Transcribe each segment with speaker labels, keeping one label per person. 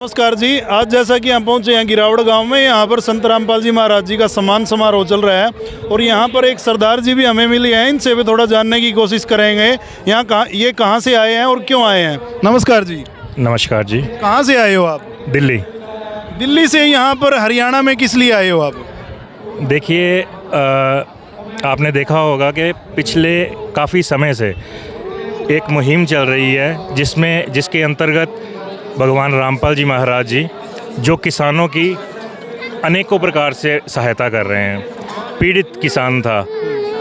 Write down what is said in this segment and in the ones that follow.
Speaker 1: नमस्कार जी। आज जैसा कि हम पहुंचे हैं गिरावड़ गांव में, यहाँ पर संत रामपाल जी महाराज जी का सम्मान समारोह चल रहा है और यहाँ पर एक सरदार जी भी हमें मिले हैं। इनसे भी थोड़ा जानने की कोशिश करेंगे ये कहाँ से आए हैं और क्यों आए हैं। नमस्कार जी।
Speaker 2: नमस्कार जी।
Speaker 1: कहाँ से आए हो आप?
Speaker 2: दिल्ली।
Speaker 1: दिल्ली से यहाँ पर हरियाणा में किस लिए आए हो आप?
Speaker 2: देखिए, आपने देखा होगा कि पिछले काफ़ी समय से एक मुहिम चल रही है जिसके अंतर्गत भगवान रामपाल जी महाराज जी जो किसानों की अनेकों प्रकार से सहायता कर रहे हैं। पीड़ित किसान था,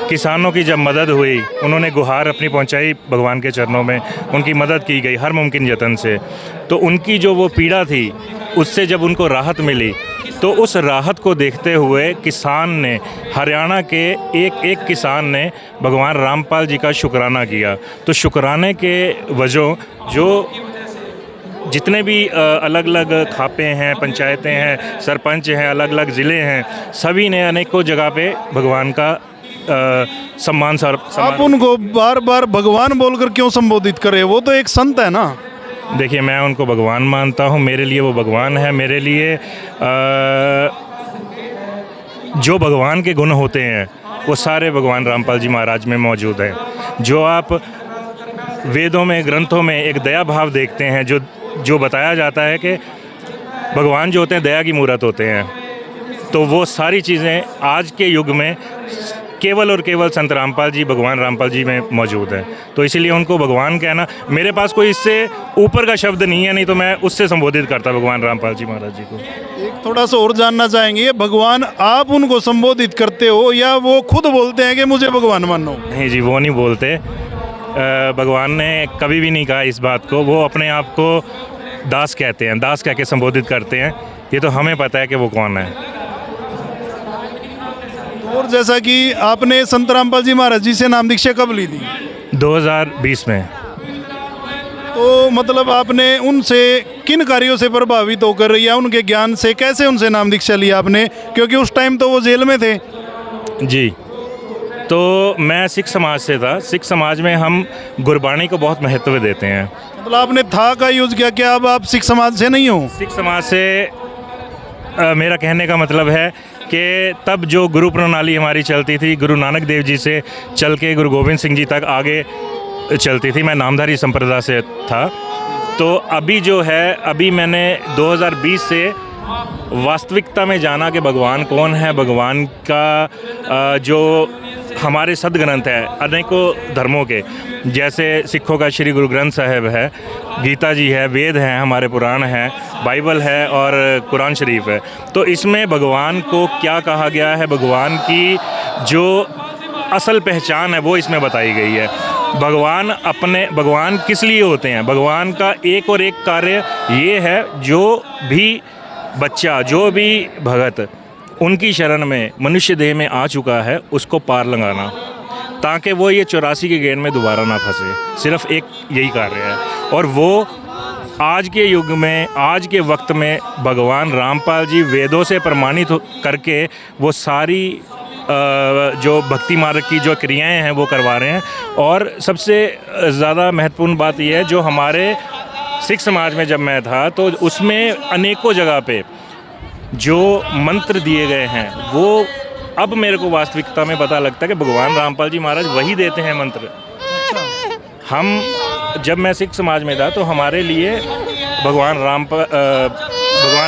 Speaker 2: किसानों की जब मदद हुई, उन्होंने गुहार अपनी पहुंचाई भगवान के चरणों में, उनकी मदद की गई हर मुमकिन यत्न से। तो उनकी जो वो पीड़ा थी उससे जब उनको राहत मिली तो उस राहत को देखते हुए किसान ने, हरियाणा के एक किसान ने भगवान रामपाल जी का शुक्राना किया। तो शुक्राने के वजह जो जितने भी अलग अलग खापे हैं, पंचायतें हैं, सरपंच हैं, अलग अलग ज़िले हैं, सभी ने अनेकों जगह पे भगवान का सम्मान।
Speaker 1: आप उनको बार बार भगवान बोलकर क्यों संबोधित कर रहे हैं? वो तो एक संत है ना।
Speaker 2: देखिए, मैं उनको भगवान मानता हूँ, मेरे लिए वो भगवान है। मेरे लिए जो भगवान के गुण होते हैं वो सारे भगवान रामपाल जी महाराज में मौजूद हैं। जो आप वेदों में, ग्रंथों में एक दया भाव देखते हैं, जो बताया जाता है कि भगवान जो होते हैं दया की मूरत होते हैं, तो वो सारी चीज़ें आज के युग में केवल और केवल संत रामपाल जी, भगवान रामपाल जी में मौजूद है। तो इसीलिए उनको भगवान कहना, मेरे पास कोई इससे ऊपर का शब्द नहीं है, नहीं तो मैं उससे संबोधित करता भगवान रामपाल जी महाराज जी को।
Speaker 1: एक थोड़ा सा और जानना चाहेंगे, भगवान आप उनको संबोधित करते हो या वो खुद बोलते हैं कि मुझे भगवान मानो?
Speaker 2: नहीं जी, वो नहीं बोलते। भगवान ने कभी भी नहीं कहा इस बात को। वो अपने आप को दास कहते हैं, दास कह के संबोधित करते हैं। ये तो हमें पता है कि वो कौन है।
Speaker 1: और जैसा कि आपने संत रामपाल जी महाराज जी से नाम दीक्षा कब ली थी?
Speaker 2: 2020 में।
Speaker 1: तो मतलब आपने उनसे किन कार्यों से प्रभावित होकर या उनके ज्ञान से कैसे उनसे नाम दीक्षा लिया आपने? क्योंकि उस टाइम तो वो जेल में थे।
Speaker 2: जी, तो मैं सिख समाज से था। सिख समाज में हम गुरबाणी को बहुत महत्व देते हैं।
Speaker 1: मतलब आपने था का यूज़ किया, क्या अब आप सिख समाज से नहीं हो?
Speaker 2: सिख समाज से मेरा कहने का मतलब है कि तब जो गुरु प्रणाली हमारी चलती थी, गुरु नानक देव जी से चल के गुरु गोविंद सिंह जी तक आगे चलती थी। मैं नामधारी संप्रदाय से था। तो अभी जो है, अभी मैंने 2020 से वास्तविकता में जाना कि भगवान कौन है। भगवान का जो हमारे सदग्रंथ है अनेकों धर्मों के, जैसे सिखों का श्री गुरु ग्रंथ साहिब है, गीता जी है, वेद हैं, हमारे पुराण हैं, बाइबल है और कुरान शरीफ है। तो इसमें भगवान को क्या कहा गया है, भगवान की जो असल पहचान है वो इसमें बताई गई है। भगवान किस लिए होते हैं? भगवान का एक और एक कार्य ये है, जो भी बच्चा, जो भी भगत उनकी शरण में मनुष्य देह में आ चुका है, उसको पार लगाना, ताकि वो ये 84 के गेड़ में दोबारा ना फंसे। सिर्फ एक यही कार्य है। और वो आज के युग में, आज के वक्त में भगवान रामपाल जी वेदों से प्रमाणित करके वो सारी जो भक्ति मार्ग की जो क्रियाएं हैं वो करवा रहे हैं। और सबसे ज़्यादा महत्वपूर्ण बात यह है, जो हमारे सिख समाज में जब मैं था तो उसमें अनेकों जगह पे जो मंत्र दिए गए हैं, वो अब मेरे को वास्तविकता में पता लगता है कि भगवान रामपाल जी महाराज वही देते हैं मंत्र। जब मैं सिख समाज में था तो हमारे लिए भगवान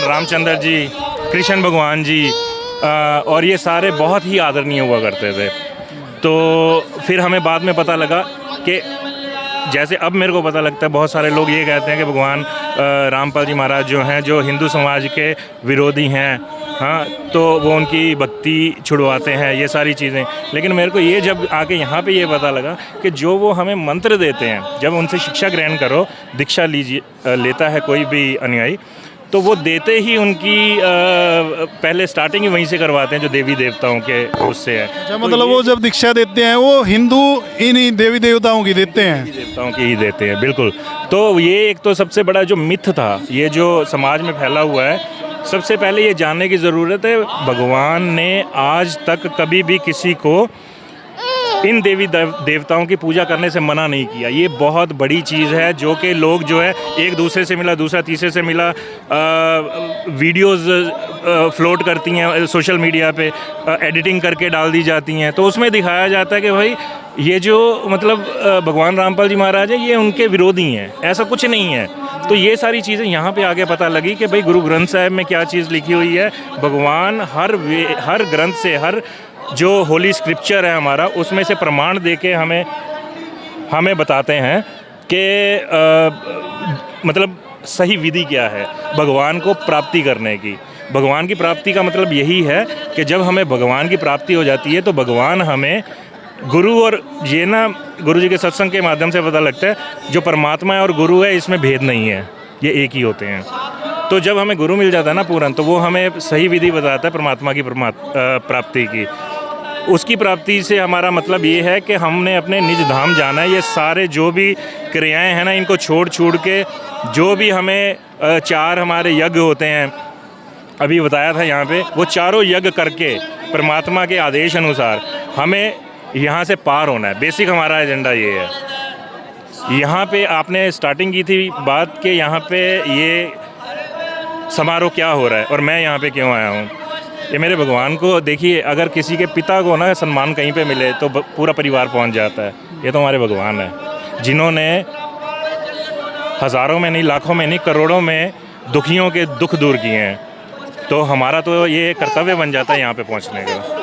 Speaker 2: रामचंद्र जी, कृष्ण भगवान जी और ये सारे बहुत ही आदरणीय हुआ करते थे। तो फिर हमें बाद में पता लगा कि जैसे अब मेरे को पता लगता है, बहुत सारे लोग ये कहते हैं कि भगवान रामपाल जी महाराज जो हैं, जो हिंदू समाज के विरोधी हैं, हाँ, तो वो उनकी भक्ति छुड़वाते हैं, ये सारी चीज़ें। लेकिन मेरे को ये जब आके यहाँ पे ये पता लगा कि जो वो हमें मंत्र देते हैं, जब उनसे शिक्षा ग्रहण करो, दीक्षा लेता है कोई भी अनुयायी, तो वो देते ही उनकी पहले स्टार्टिंग ही वहीं से करवाते हैं, जो देवी देवताओं के उससे है।
Speaker 1: मतलब वो जब दीक्षा देते हैं वो हिंदू इन्हीं देवी देवताओं की देते हैं?
Speaker 2: देवताओं की ही देते हैं, बिल्कुल। तो ये एक तो सबसे बड़ा जो मिथ था, ये जो समाज में फैला हुआ है, सबसे पहले ये जानने की ज़रूरत है, भगवान ने आज तक कभी भी किसी को इन देवी देवताओं की पूजा करने से मना नहीं किया। ये बहुत बड़ी चीज़ है जो कि लोग जो है एक दूसरे से मिला, दूसरा तीसरे से मिला, वीडियोस फ्लोट करती हैं सोशल मीडिया पे, एडिटिंग करके डाल दी जाती हैं, तो उसमें दिखाया जाता है कि भाई ये जो मतलब भगवान रामपाल जी महाराज हैं ये उनके विरोधी हैं, ऐसा कुछ नहीं है। तो ये सारी चीज़ें यहाँ पे आगे पता लगी कि भाई गुरु ग्रंथ साहिब में क्या चीज़ लिखी हुई है। भगवान हर ग्रंथ से, हर जो होली स्क्रिप्चर है हमारा, उसमें से प्रमाण दे के हमें बताते हैं कि मतलब सही विधि क्या है भगवान को प्राप्ति करने की। भगवान की प्राप्ति का मतलब यही है कि जब हमें भगवान की प्राप्ति हो जाती है तो भगवान हमें गुरु, और ये ना गुरु जी के सत्संग के माध्यम से पता लगता है जो परमात्मा है और गुरु है इसमें भेद नहीं है, ये एक ही होते हैं। तो जब हमें गुरु मिल जाता है ना पूरन, तो वो हमें सही विधि बताता है परमात्मा की प्राप्ति की। उसकी प्राप्ति से हमारा मतलब ये है कि हमने अपने निज धाम जाना है। ये सारे जो भी क्रियाएं हैं ना, इनको छोड़ के जो भी हमें 4 हमारे यज्ञ होते हैं, अभी बताया था यहाँ पे, वो चारों यज्ञ करके परमात्मा के आदेश अनुसार हमें यहाँ से पार होना है। बेसिक हमारा एजेंडा ये है। यहाँ पे आपने स्टार्टिंग की थी बात कि यहाँ पे ये समारोह क्या हो रहा है और मैं यहाँ पे क्यों आया हूँ। ये मेरे भगवान को देखिए, अगर किसी के पिता को ना सम्मान कहीं पे मिले तो पूरा परिवार पहुँच जाता है। ये तो हमारे भगवान है जिन्होंने हज़ारों में नहीं, लाखों में नहीं, करोड़ों में दुखियों के दुख दूर किए हैं। तो हमारा तो ये कर्तव्य बन जाता है यहाँ पे पहुँचने का।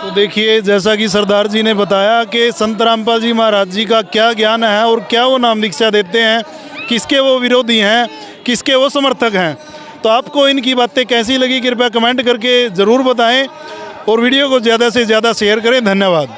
Speaker 1: तो देखिए, जैसा कि सरदार जी ने बताया कि संत रामपाल जी महाराज जी का क्या ज्ञान है और क्या वो नाम दीक्षा देते हैं, किसके वो विरोधी हैं, किसके वो समर्थक हैं। तो आपको इनकी बातें कैसी लगी कृपया कमेंट करके ज़रूर बताएं और वीडियो को ज़्यादा से ज़्यादा शेयर करें। धन्यवाद।